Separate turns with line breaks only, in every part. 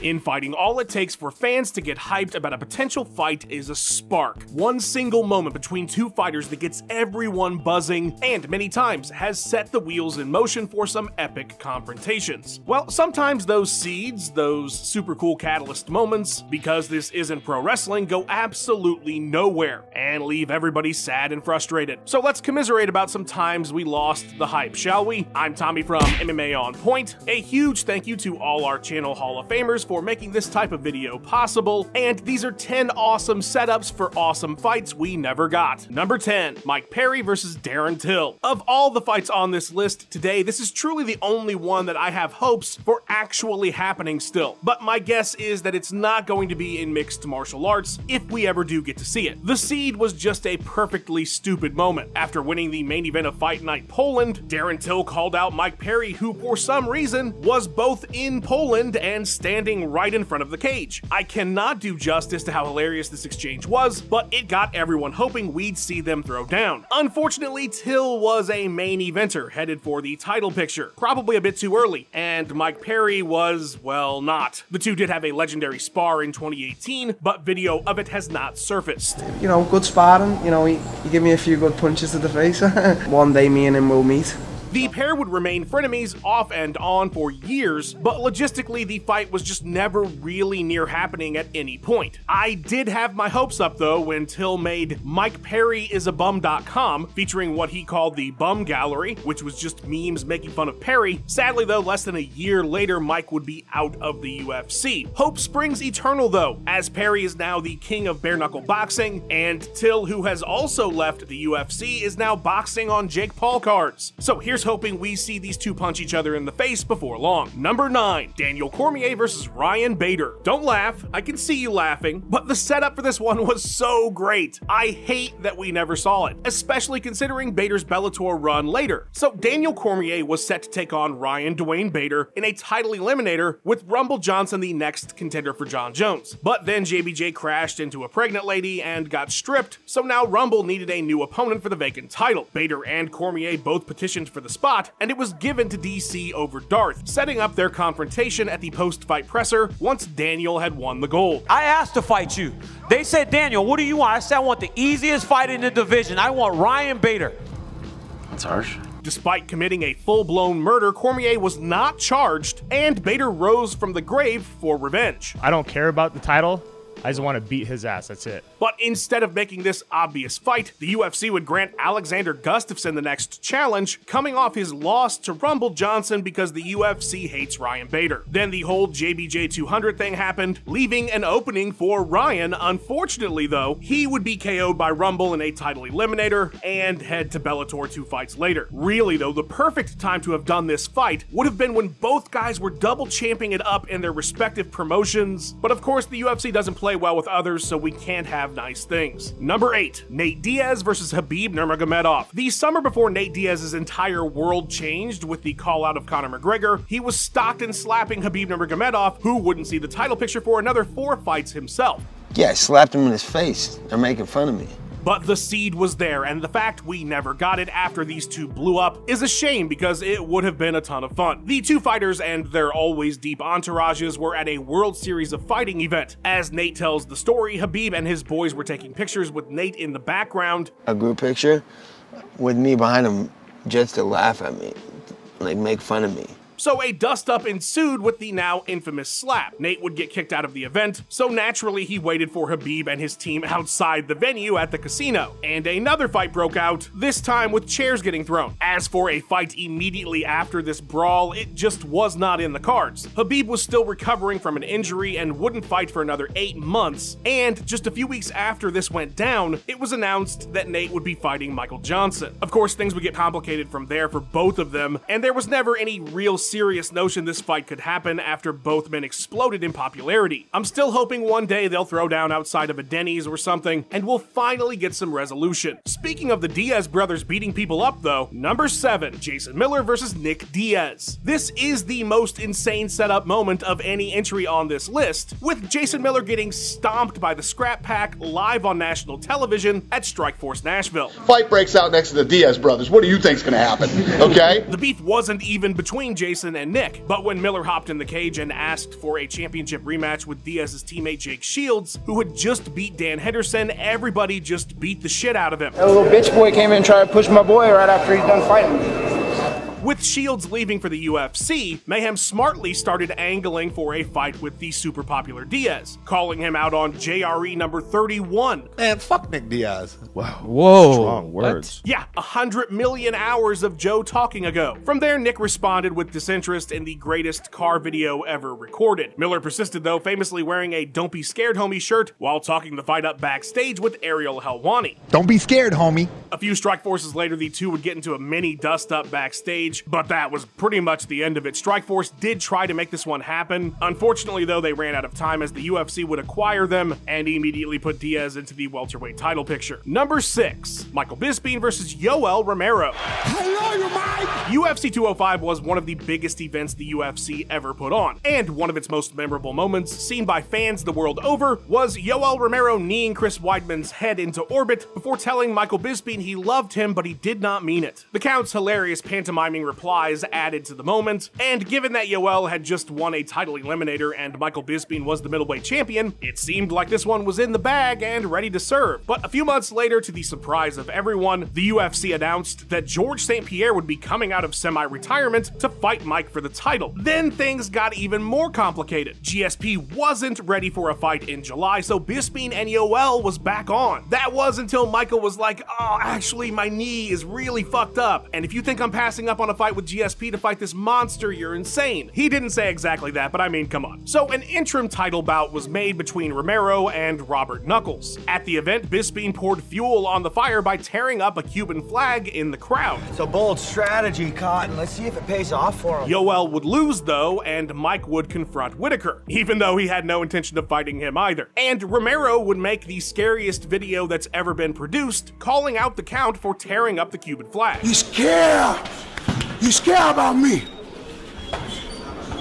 In fighting, all it takes for fans to get hyped about a potential fight is a spark. One single moment between two fighters that gets everyone buzzing, and many times has set the wheels in motion for some epic confrontations. Well, sometimes those seeds, those super cool catalyst moments, because this isn't pro wrestling, go absolutely nowhere and leave everybody sad and frustrated. So let's commiserate about some times we lost the hype, shall we? I'm Tommy from MMA On Point. A huge thank you to all our channel Hall of Famers for making this type of video possible, and these are 10 awesome setups for awesome fights we never got. Number 10, Mike Perry versus Darren Till. Of all the fights on this list today, this is truly the only one that I have hopes for actually happening still, but my guess is that it's not going to be in mixed martial arts if we ever do get to see it. The seed was just a perfectly stupid moment. After winning the main event of Fight Night Poland, Darren Till called out Mike Perry, who for some reason was both in Poland and standing right in front of the cage. I cannot do justice to how hilarious this exchange was, but it got everyone hoping we'd see them throw down. Unfortunately, Till was a main eventer headed for the title picture, probably a bit too early, and Mike Perry was, well, not. The two did have a legendary spar in 2018, but video of it has not surfaced.
You know, good sparring, you know, he gave me a few good punches to the face. One day me and him will meet.
The pair would remain frenemies off and on for years, but logistically the fight was just never really near happening at any point. I did have my hopes up though when Till made MikePerryIsABum.com, featuring what he called the Bum Gallery, which was just memes making fun of Perry. Sadly though, less than a year later, Mike would be out of the UFC. Hope springs eternal though, as Perry is now the king of bare knuckle boxing, and Till, who has also left the UFC, is now boxing on Jake Paul cards. So here's hoping we see these two punch each other in the face before long. Number 9, Daniel Cormier versus Ryan Bader. Don't laugh, I can see you laughing, but the setup for this one was so great. I hate that we never saw it, especially considering Bader's Bellator run later. So Daniel Cormier was set to take on Ryan Dwayne Bader in a title eliminator, with Rumble Johnson the next contender for Jon Jones. But then JBJ crashed into a pregnant lady and got stripped, so now Rumble needed a new opponent for the vacant title. Bader and Cormier both petitioned for the spot, and it was given to DC over Darth, setting up their confrontation at the post-fight presser once Daniel had won the gold.
I asked to fight you. They said, Daniel, what do you want? I said, I want the easiest fight in the division. I want Ryan Bader.
That's harsh.
Despite committing a full-blown murder, Cormier was not charged, and Bader rose from the grave for revenge.
I don't care about the title. I just want to beat his ass, that's it.
But instead of making this obvious fight, the UFC would grant Alexander Gustafsson the next challenge, coming off his loss to Rumble Johnson because the UFC hates Ryan Bader. Then the whole JBJ 200 thing happened, leaving an opening for Ryan. Unfortunately though, he would be KO'd by Rumble in a title eliminator and head to Bellator 2 fights later. Really though, the perfect time to have done this fight would have been when both guys were double champing it up in their respective promotions, but of course the UFC doesn't play well with others, so we can't have nice things. Number 8, Nate Diaz versus Khabib Nurmagomedov. The summer before Nate Diaz's entire world changed with the call out of Conor McGregor, he was stocked in slapping Khabib Nurmagomedov, who wouldn't see the title picture for another 4 fights himself.
Yeah, I slapped him in his face. They're making fun of me.
But the seed was there, and the fact we never got it after these two blew up is a shame because it would have been a ton of fun. The two fighters and their always deep entourages were at a World Series of Fighting event. As Nate tells the story, Khabib and his boys were taking pictures with Nate in the background.
A group picture with me behind him just to laugh at me, like make fun of me.
So a dust-up ensued with the now infamous slap. Nate would get kicked out of the event, so naturally he waited for Khabib and his team outside the venue at the casino. And another fight broke out, this time with chairs getting thrown. As for a fight immediately after this brawl, it just was not in the cards. Khabib was still recovering from an injury and wouldn't fight for another 8 months, and just a few weeks after this went down, it was announced that Nate would be fighting Michael Johnson. Of course, things would get complicated from there for both of them, and there was never any real serious notion this fight could happen after both men exploded in popularity. I'm still hoping one day they'll throw down outside of a Denny's or something, and we'll finally get some resolution. Speaking of the Diaz brothers beating people up though, number 7, Jason Miller versus Nick Diaz. This is the most insane setup moment of any entry on this list, with Jason Miller getting stomped by the Scrap Pack live on national television at Strikeforce Nashville.
Fight breaks out next to the Diaz brothers. What do you think's gonna happen, okay?
The beef wasn't even between Jason Grayson and Nick. But when Miller hopped in the cage and asked for a championship rematch with Diaz's teammate Jake Shields, who had just beat Dan Henderson, everybody just beat the shit out of him.
A little bitch boy came in and tried to push my boy right after he's done fighting.
With Shields leaving for the UFC, Mayhem smartly started angling for a fight with the super popular Diaz, calling him out on JRE number 31.
Man, fuck Nick Diaz.
Wow.
Whoa.
Strong words.
Yeah, 100 million hours of Joe talking ago. From there, Nick responded with disinterest in the greatest car video ever recorded. Miller persisted though, famously wearing a "Don't Be Scared, Homie" shirt while talking the fight up backstage with Ariel Helwani.
Don't be scared, homie.
A few Strikeforces later, the two would get into a mini dust-up backstage, but that was pretty much the end of it. Strikeforce did try to make this one happen. Unfortunately, though, they ran out of time as the UFC would acquire them and immediately put Diaz into the welterweight title picture. Number 6, Michael Bisping versus Yoel Romero. UFC 205 was one of the biggest events the UFC ever put on, and one of its most memorable moments, seen by fans the world over, was Yoel Romero kneeing Chris Weidman's head into orbit before telling Michael Bisping he loved him, but he did not mean it. The Count's hilarious pantomiming replies added to the moment, and given that Yoel had just won a title eliminator and Michael Bisping was the middleweight champion, it seemed like this one was in the bag and ready to serve. But a few months later, to the surprise of everyone, the UFC announced that George St. Pierre would be coming out of semi-retirement to fight Mike for the title. Then things got even more complicated. GSP wasn't ready for a fight in July, so Bisping and Yoel was back on. That was until Michael was like, "Oh, actually, my knee is really fucked up, and if you think I'm passing up on a fight with GSP to fight this monster, you're insane." He didn't say exactly that, but I mean, come on. So an interim title bout was made between Romero and Robert Knuckles. At the event, Bisping poured fuel on the fire by tearing up a Cuban flag in the crowd.
It's a bold strategy, Cotton. Let's see if it pays off for him.
Yoel would lose though, and Mike would confront Whitaker, even though he had no intention of fighting him either. And Romero would make the scariest video that's ever been produced, calling out the Count for tearing up the Cuban flag.
You scared? You scared about me?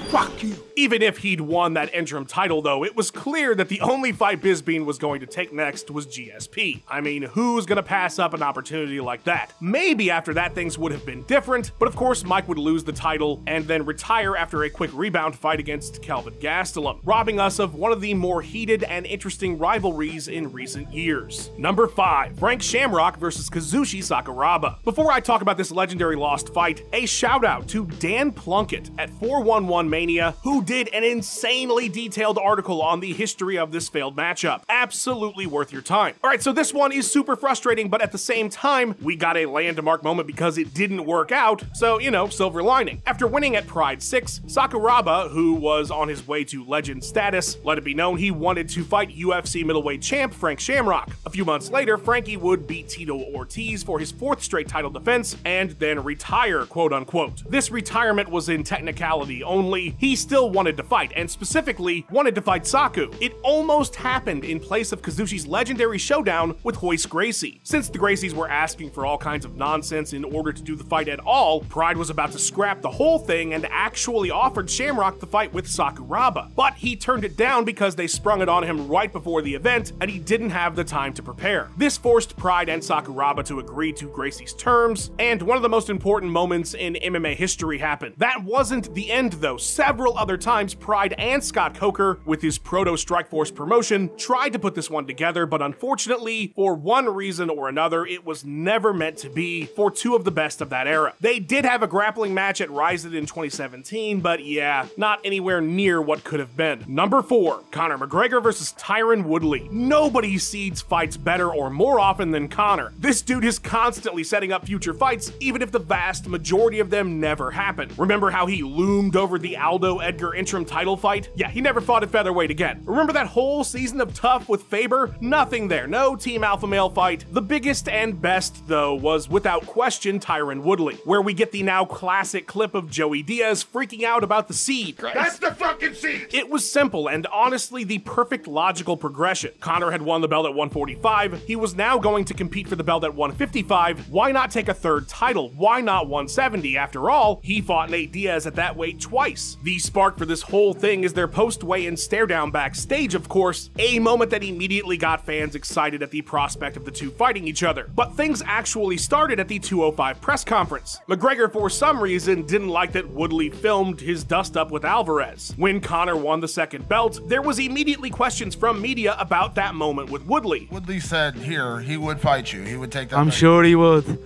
Fuck you.
Even if he'd won that interim title though, it was clear that the only fight Bisping was going to take next was GSP. I mean, who's gonna pass up an opportunity like that? Maybe after that things would have been different, but of course Mike would lose the title and then retire after a quick rebound fight against Kelvin Gastelum, robbing us of one of the more heated and interesting rivalries in recent years. Number 5, Frank Shamrock versus Kazushi Sakuraba. Before I talk about this legendary lost fight, a shout out to Dan Plunkett at 411 Mania, who did an insanely detailed article on the history of this failed matchup. Absolutely worth your time. Alright, so this one is super frustrating, but at the same time, we got a landmark moment because it didn't work out, so, you know, silver lining. After winning at Pride 6, Sakuraba, who was on his way to legend status, let it be known he wanted to fight UFC middleweight champ Frank Shamrock. A few months later, Frankie would beat Tito Ortiz for his 4th straight title defense and then retire, quote unquote. This retirement was in technicality only. He still wanted to fight, and specifically wanted to fight Saku. It almost happened in place of Kazushi's legendary showdown with Royce Gracie. Since the Gracies were asking for all kinds of nonsense in order to do the fight at all, Pride was about to scrap the whole thing and actually offered Shamrock the fight with Sakuraba. But he turned it down because they sprung it on him right before the event and he didn't have the time to prepare. This forced Pride and Sakuraba to agree to Gracie's terms, and one of the most important moments in MMA history happened. That wasn't the end though. Several other times Pride and Scott Coker, with his Proto Strikeforce promotion, tried to put this one together, but unfortunately, for one reason or another, it was never meant to be for two of the best of that era. They did have a grappling match at Rise It in 2017, but yeah, not anywhere near what could have been. Number 4, Conor McGregor versus Tyron Woodley. Nobody seeds fights better or more often than Conor. This dude is constantly setting up future fights, even if the vast majority of them never happen. Remember how he loomed over the Aldo Edgar interim title fight? Yeah, he never fought at featherweight again. Remember that whole season of Tough with Faber? Nothing there, no team alpha male fight. The biggest and best, though, was without question Tyron Woodley, where we get the now classic clip of Joey Diaz freaking out about the seed.
That's the fucking seed!
It was simple and honestly the perfect logical progression. Conor had won the belt at 145, he was now going to compete for the belt at 155, why not take a third title? Why not 170? After all, he fought Nate Diaz at that weight twice. The spark spark for this whole thing is their post-weigh-in stare-down backstage, of course, a moment that immediately got fans excited at the prospect of the two fighting each other. But things actually started at the 205 press conference. McGregor, for some reason, didn't like that Woodley filmed his dust-up with Alvarez. When Conor won the second belt, there was immediately questions from media about that moment with Woodley.
Woodley said here he would fight you. He would take that.
I'm sure he would.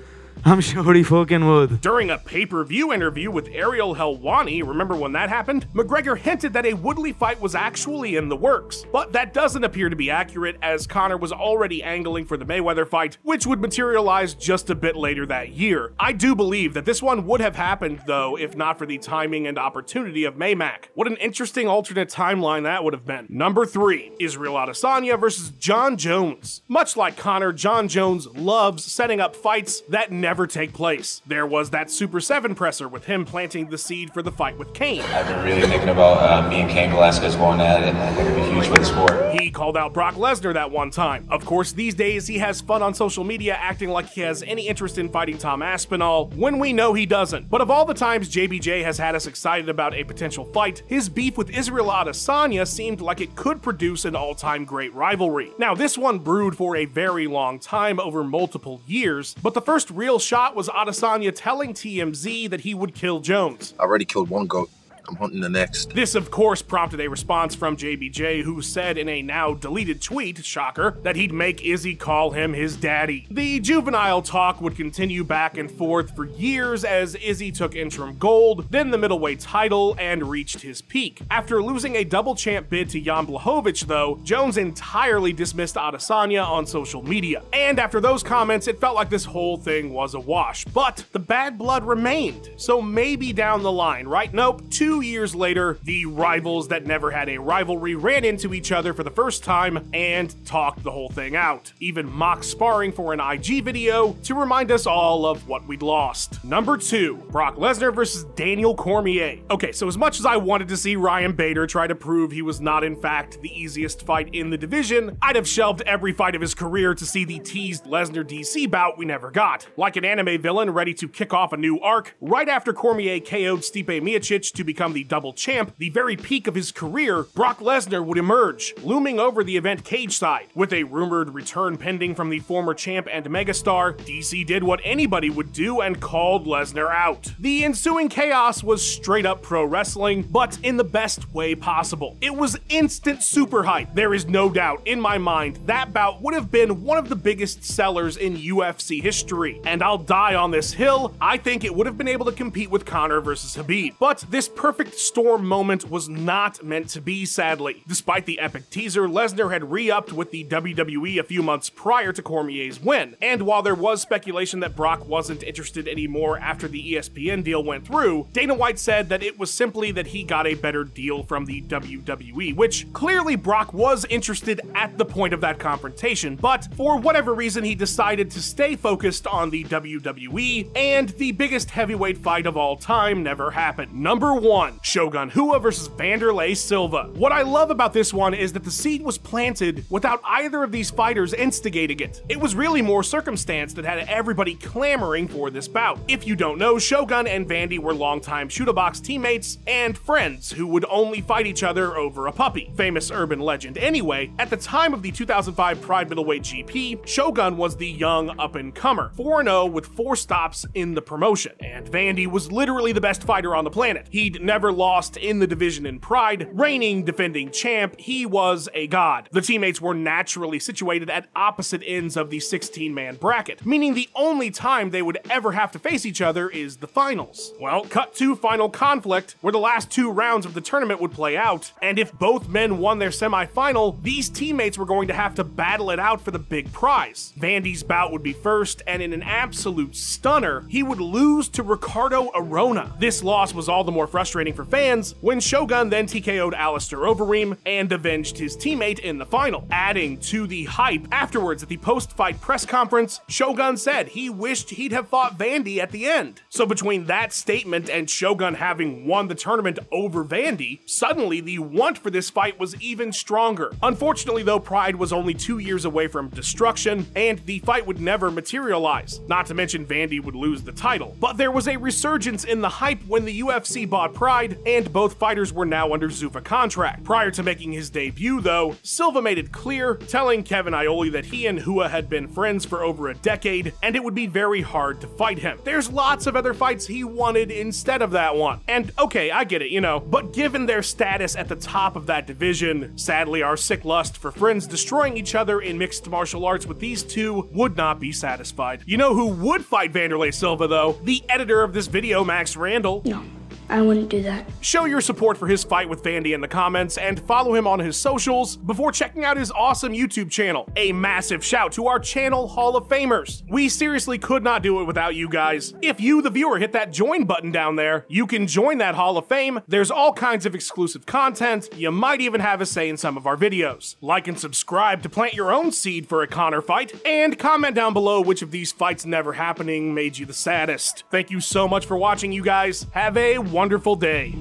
I'm sure he fucking would.
During a pay-per-view interview with Ariel Helwani, remember when that happened? McGregor hinted that a Woodley fight was actually in the works, but that doesn't appear to be accurate, as Conor was already angling for the Mayweather fight, which would materialize just a bit later that year. I do believe that this one would have happened, though, if not for the timing and opportunity of Maymac. What an interesting alternate timeline that would have been. Number 3, Israel Adesanya versus Jon Jones. Much like Conor, Jon Jones loves setting up fights that never take place. There was that Super 7 presser with him planting the seed for the fight with Cain.
I've been really thinking about me and Cain Velasquez going at it, and I think it'd be huge for the sport.
He called out Brock Lesnar that one time. Of course, these days he has fun on social media acting like he has any interest in fighting Tom Aspinall, when we know he doesn't. But of all the times JBJ has had us excited about a potential fight, his beef with Israel Adesanya seemed like it could produce an all-time great rivalry. Now, this one brewed for a very long time over multiple years, but the first real shot was Adesanya telling TMZ that he would kill Jones.
I already killed one goat. I'm hunting the next.
This, of course, prompted a response from JBJ, who said in a now deleted tweet, shocker, that he'd make Izzy call him his daddy. The juvenile talk would continue back and forth for years as Izzy took interim gold, then the middleweight title, and reached his peak. After losing a double champ bid to Jan Blachowicz, though, Jones entirely dismissed Adesanya on social media. And after those comments, it felt like this whole thing was a wash. But the bad blood remained, so maybe down the line, right? Nope, 2 years later, the rivals that never had a rivalry ran into each other for the first time and talked the whole thing out, even mock sparring for an IG video to remind us all of what we'd lost. Number 2, Brock Lesnar versus Daniel Cormier. Okay, so as much as I wanted to see Ryan Bader try to prove he was not in fact the easiest fight in the division, I'd have shelved every fight of his career to see the teased Lesnar DC bout we never got. Like an anime villain ready to kick off a new arc, right after Cormier KO'd Stipe Miocic to become the double champ, the very peak of his career, Brock Lesnar would emerge, looming over the event cage side. With a rumored return pending from the former champ and megastar, DC did what anybody would do and called Lesnar out. The ensuing chaos was straight up pro wrestling, but in the best way possible. It was instant super hype. There is no doubt in my mind that bout would have been one of the biggest sellers in UFC history. And I'll die on this hill, I think it would have been able to compete with Conor versus Khabib. But this perfect storm moment was not meant to be, sadly. Despite the epic teaser, Lesnar had re-upped with the WWE a few months prior to Cormier's win, and while there was speculation that Brock wasn't interested anymore after the ESPN deal went through, Dana White said that it was simply that he got a better deal from the WWE, which clearly Brock was interested at the point of that confrontation, but for whatever reason he decided to stay focused on the WWE, and the biggest heavyweight fight of all time never happened. Number 1, Shogun Rua versus Vanderlei Silva. What I love about this one is that the seed was planted without either of these fighters instigating it. It was really more circumstance that had everybody clamoring for this bout. If you don't know, Shogun and Vandy were longtime Shootabox teammates and friends who would only fight each other over a puppy. Famous urban legend anyway, at the time of the 2005 Pride Middleweight GP, Shogun was the young up-and-comer, 4-0 with 4 stops in the promotion, and Vandy was literally the best fighter on the planet. He'd never lost in the division in Pride, reigning defending champ, he was a god. The teammates were naturally situated at opposite ends of the 16-man bracket, meaning the only time they would ever have to face each other is the finals. Well, cut to final conflict, where the last 2 rounds of the tournament would play out, and if both men won their semifinal, these teammates were going to have to battle it out for the big prize. Vandy's bout would be first, and in an absolute stunner, he would lose to Ricardo Arona. This loss was all the more frustrating for fans when Shogun then TKO'd Alistair Overeem and avenged his teammate in the final. Adding to the hype, afterwards at the post-fight press conference, Shogun said he wished he'd have fought Vandy at the end. So between that statement and Shogun having won the tournament over Vandy, suddenly the want for this fight was even stronger. Unfortunately though, Pride was only 2 years away from destruction, and the fight would never materialize. Not to mention Vandy would lose the title. But there was a resurgence in the hype when the UFC bought Pride, Pride, and both fighters were now under Zuffa contract. Prior to making his debut, though, Silva made it clear, telling Kevin Iole that he and Rua had been friends for over a decade, and it would be very hard to fight him. There's lots of other fights he wanted instead of that one. And okay, I get it, you know, but given their status at the top of that division, sadly our sick lust for friends destroying each other in mixed martial arts with these two would not be satisfied. You know who would fight Vanderlei Silva though? The editor of this video, Max Randall.
No, I wouldn't do that.
Show your support for his fight with Vandy in the comments and follow him on his socials before checking out his awesome YouTube channel. A massive shout to our channel Hall of Famers. We seriously could not do it without you guys. If you, the viewer, hit that join button down there, you can join that Hall of Fame. There's all kinds of exclusive content. You might even have a say in some of our videos. Like and subscribe to plant your own seed for a Conor fight, and comment down below which of these fights never happening made you the saddest. Thank you so much for watching, you guys. Have a wonderful day.